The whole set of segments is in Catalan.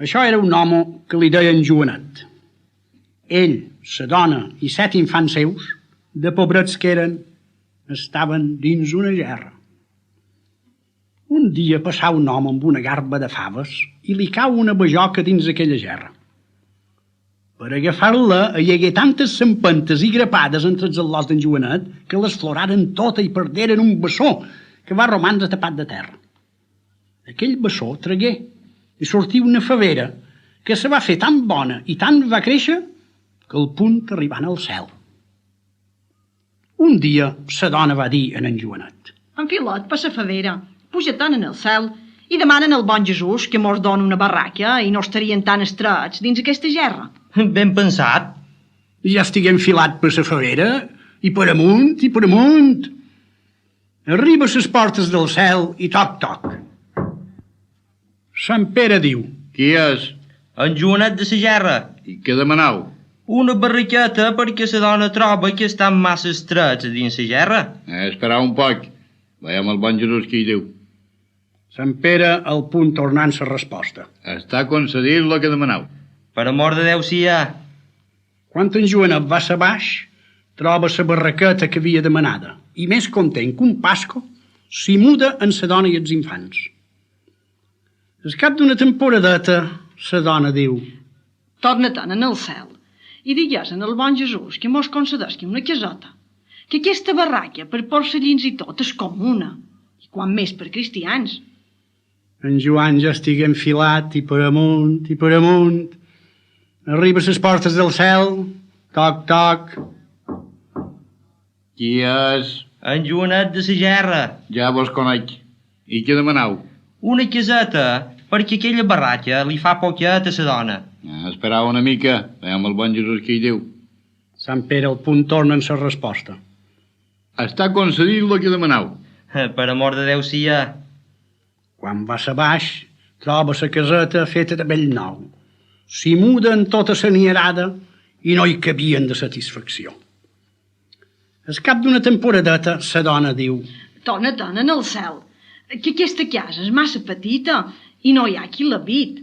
Això era un home que li deien Joanet. Ell, sa dona i 7 infants seus, de pobrets que eren, estaven dins una gerra. Un dia passà un home amb una garba de faves i li cau una bajoca dins aquella gerra. Per agafar-la hi hagué tantes sempentes i grapades entre els al·lots d'en Joanet que l'esfloraren tota i perderen un bessó que va romandre tapat de terra. Aquell bessó tragué i sortí una favera que se va fer tan bona i tant va créixer que al punt arribant al cel. Un dia sa dona va dir a en Joanet: En Filot, per sa favera, puja tant en el cel i demanen al bon Jesús que mos doni una barraca i no estarien tan estrets dins aquesta gerra. Ben pensat. Ja estiguem filat per sa favera i per amunt i per amunt. Arriba a les portes del cel i toc, toc. Sant Pere diu: Qui és? En Joanet de la gerra. I què demanau? Una barraqueta perquè la dona troba que estan massa estrets dins la gerra. Esperar un poc. Veiem el bon Jesús qui hi diu. Sant Pere al punt tornant la resposta. Està concedit el que demanau. Per amor de Déu sia. Quan en Joanet va a baix, troba la barraqueta que havia demanada i més content que un pasco s'hi muda en sa dona i els infants. Al cap d'una temporadeta, sa dona diu: Torna-te'n en el cel i digues en el bon Jesús que mos concedesqui una casota, que aquesta barraca per porcellins i tot és comuna, i quan més per cristians. En Joan ja estigui enfilat i per amunt i per amunt. Arriba a les portes del cel, toc, toc. Qui és? En Joanet de la gerra. Ja vos conec. I què demanau? Una caseta perquè aquella barraca li fa poquet a la dona. Esperau una mica. Veiem el bon Jesús qui hi diu. Sant Pere al punt torna en la resposta. Està concedit el que demanau. Per amor de Déu sia. Quan va a baix, troba la caseta feta de bell nou. S'hi muda en tota la nierada i no hi cabien de satisfacció. Al cap d'una temporadeta, sa dona diu: Torna-te'n en el cel, que aquesta casa és massa petita i no hi ha qui l'habit.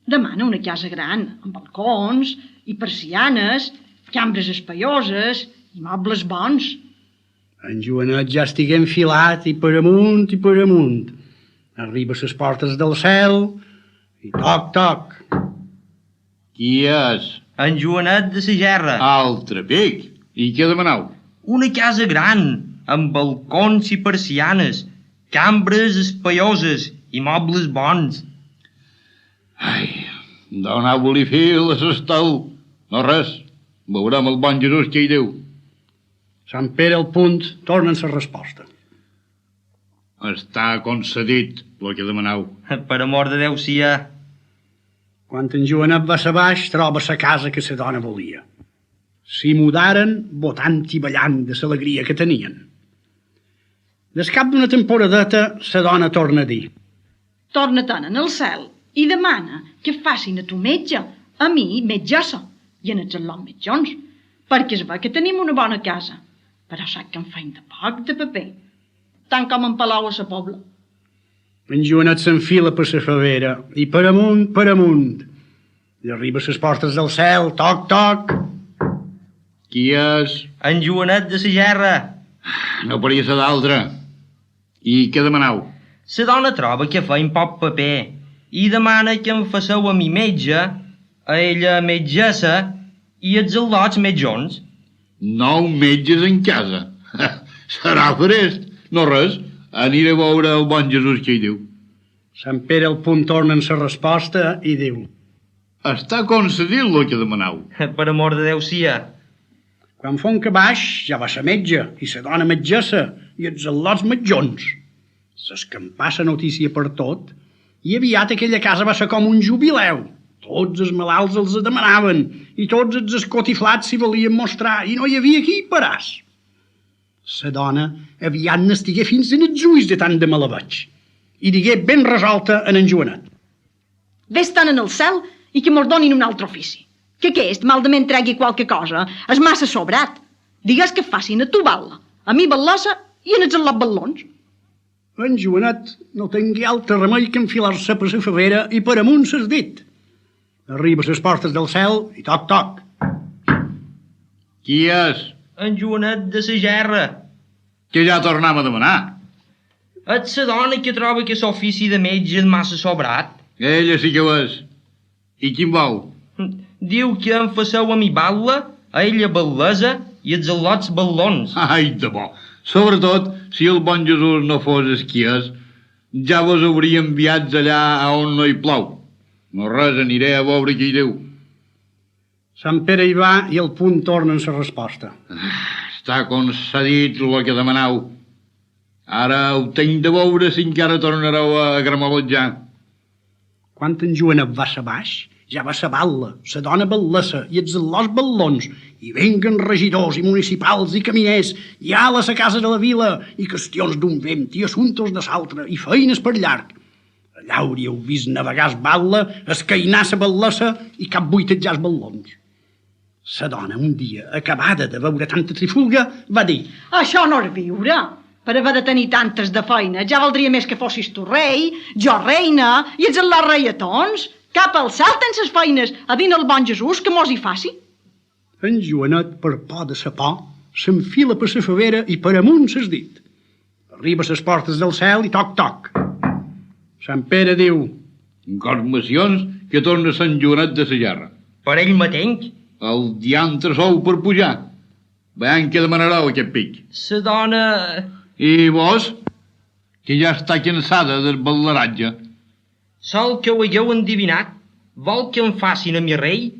Demana una casa gran, amb balcons i persianes, cambres espaioses i mobles bons. En Joanet ja estigué enfilat i per amunt i per amunt. Arriba a les portes del cel i toc, toc. Qui és? En Joanet de la gerra. Altre pic. I què demanau? Una casa gran, amb balcons i persianes, cambres espaioses i mobles bons. Ai, donau-li fil a l'estel. No res, veurem el bon Jesús qui hi diu. Sant Pere al punt torna en la resposta. Està concedit el que demanau. Per amor de Déu sia. Quan en Joanet va a baix, troba la casa que la dona volia. S'hi mudaren votant i ballant de l'alegria que tenien. Des cap d'una temporadeta, la dona torna a dir: Torna-te'n en el cel i demana que facin a tu metge, a mi metgessa, i en els al·lots metjons, perquè es ve que tenim una bona casa, però sap que en feim de poc de paper, tant com en Palau a la Pobla. En Joanet s'enfila per la favera i per amunt. I arriba a les portes del cel, toc, toc. Qui és? En Joanet de la gerra. No podria ser d'altre. I què demanau? La dona troba que feim poc paper i demana que em faceu a mi metge, a ella metgessa i els al·lots metjons. 9 metges en casa. Serà frest. No res, aniré a veure el bon Jesús qui hi diu. Sant Pere al punt torna en la resposta i diu: Està concedit el que demanau. Per amor de Déu sia. Quan fon que baix, ja va ser metge i la dona metgessa i els al·lots metjons. S'escampà la notícia per tot i aviat aquella casa va ser com un jubileu. Tots els malalts els demanaven i tots els escotiflats s'hi volien mostrar i no hi havia qui hi paràs. La dona aviat n'estigué fins en els ulls de tant de malaveig i digué ben resolta en Joanet: Ves-te'n en el cel i que mos donin un altre ofici. Que aquest maldament tregui qualque cosa és massa sobrat. Digues que facin a tu balla, a mi ballassa i en els al·lots ballons. En Joanet no tingué altre remei que enfilar-se per la favera i per amunt s'has dit. Arriba a les portes del cel i toc, toc. Qui és? En Joanet de la Gerra. Que ja tornem a demanar. És la dona que troba que l'ofici de metge és massa sobrat. Ella sí que ho és. I quin vol? Diu que em faceu a mi balla, a ella bellesa i els al·lots ballons. Ai, de bo. Sobretot, si el bon Jesús no fos esquies, ja vos hauria enviats allà a on no hi plou. No res, aniré a veure qui hi diu. Sant Pere hi va i al punt torna en la resposta. Està concedit el que demanau. Ara ho tenc de veure si encara tornareu a gramalojar. Quan en Joanet va a baix, ja va a balla, la dona ballessa i els al·lots ballons, i venguen regidors i municipals i caminers, i ales a casa de la vila, i qüestions d'un vent i assumptes de l'altre, i feines per llarg. Allà hauríeu vist navegar es balla, escainar la ballessa i cap buitejar els ballons. La dona, un dia, acabada de veure tanta trifulga, va dir: Això no és viure. Per haver de tenir tantes de feina, ja valdria més que fossis tu rei, jo reina, i ets els reietons. Cap al cel tens les feines, a dir el bon Jesús que mos hi faci. En Joanet, per por de sa por, s'enfila per la favera i per amunt s'és dit. Arriba a les portes del cel i toc, toc. Sant Pere diu: Informacions que torna Sant Joanet de la Gerra. Per ell matenc, El diantre sou per pujar. Veiem què demanareu aquest pic. la dona... I vos, que ja està cansada del ballaratge. Sol que ho hagueu endivinat, vol que em facin a mi rei,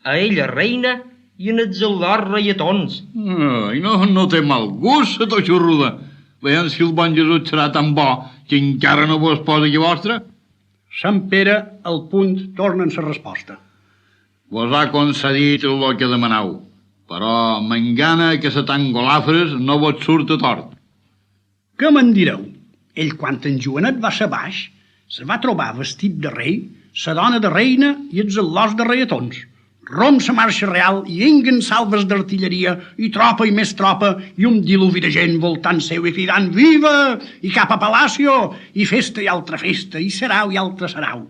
a ella reina i en els al·lots reietons. Ai, no té mal gust, la toixorruda. Veiem si el bon Jesús serà tan bo que encara no vos posa aquí vostre. Sant Pere, al punt, torna en la resposta. Vos ha concedit el que demanau, però m'engana que sa tan golafres no vos surt a tort. Què me'n direu? Ell, quan en Joanet va a baix, se va trobar vestit de rei, sa dona de reina i els al·lots de reietons. Rom sa marxa real i enguen salves d'artilleria i tropa i més tropa i un diluvi de gent voltant seu i cridant «Viva!» i cap a Palacio i festa i altra festa i sarau i altra sarau.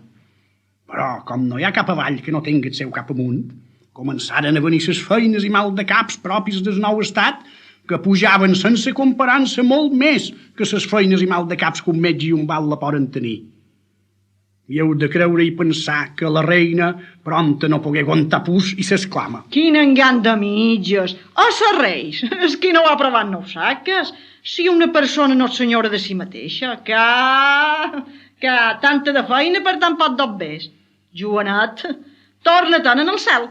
Però, com no hi ha cap avall que no tingui el seu cap amunt, començaren a venir ses feines i mal de caps propis del nou estat que pujaven sense comparança molt més que ses feines i mal de caps que un metge i un bal la poden tenir. I heu de creure i pensar que la reina prompte no pogué aguantar pus i s'exclama: Quin engany de mitges! A ser reis! És qui no ho ha provat no ho saques. Si una persona no és senyora de si mateixa, que tanta de feina per tan poc d'obvés. Joanet, torna-te'n en el cel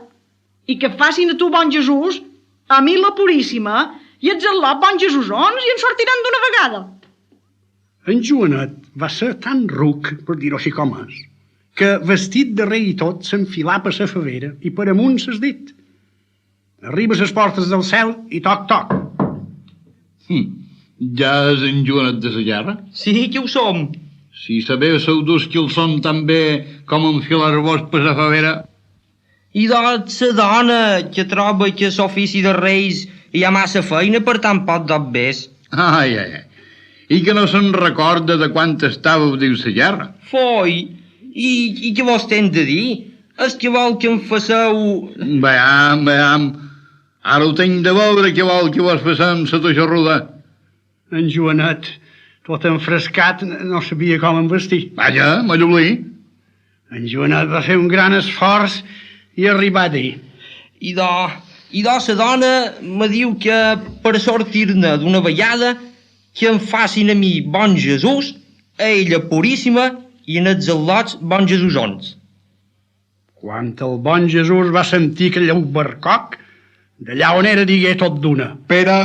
i que facin a tu bon Jesús, a mi la Puríssima, i ets al·lot bon Jesúsons i en sortiran d'una vegada. En Joanet va ser tan ruc, per dir-ho així com és, que vestit de rei i tot s'enfilà per la favera i per amunt s'és dit. Arriba a les portes del cel i toc, toc. Ja és en Joanet de la Gerra? Sí que ho som. Si sabéssiu dus que el som tan bé com enfilar-vos per la favera... I doncs la dona que troba que l'ofici de reis hi ha massa feina per tan poc d'obvés. Ai. I que no se'n recorda de quant estàveu dins la gerra. Foi, i què vos tens de dir? És que vol que em faceu... Veam. Ara ho tenc de veure què vol que vos facem la toixorruda. En Joanet, tot enfrescat, no sabia com em vestir. Vaja, m'allolí. En Joanet va fer un gran esforç i arribà a dir: I la dona me diu que per sortir-ne d'una vegada que em facin a mi bon Jesús, a ella Puríssima i en els al·lots bon Jesúsons. Quan el bon Jesús va sentir aquell barcoc, d'allà on era digué tot d'una: Pere,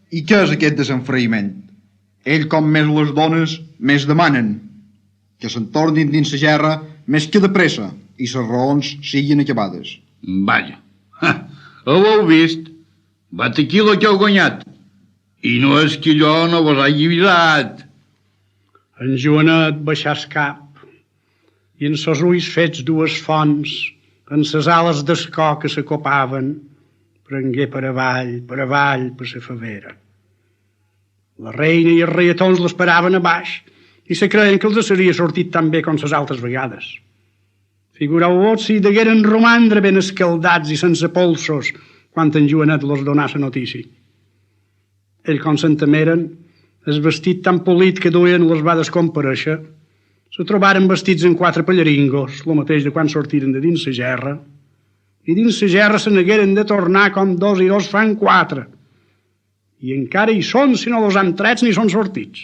i què és aquest desenfraïment? Ell, com més les dones, més demanen. Que se'n tornin dins la gerra més que de pressa i les raons siguin acabades. Vaja, ho heu vist? Vat aquí el que heu guanyat. I no és que jo no vos hagi avisat. En Joanet baixà el cap i en ses ulls fets dues fonts, en ses ales d'escó que s'acopaven, prengué per avall, per la favera. La reina i els reietons l'esperaven a baix i se creien que els seria sortit tan bé com les altres vegades. Figureu-vos si degueren romandre ben escaldats i sense polsos quan en Joanet los donà la notícia. Ell, com s'entemeren, el vestit tan polit que duien los va descomparèixer, se trobaren vestits en 4 pallaringos, el mateix de quan sortiren de dins la gerra, i dins la gerra se n'hagueren de tornar com 2 i 2 fan 4. I encara hi són si no los han trets ni són sortits.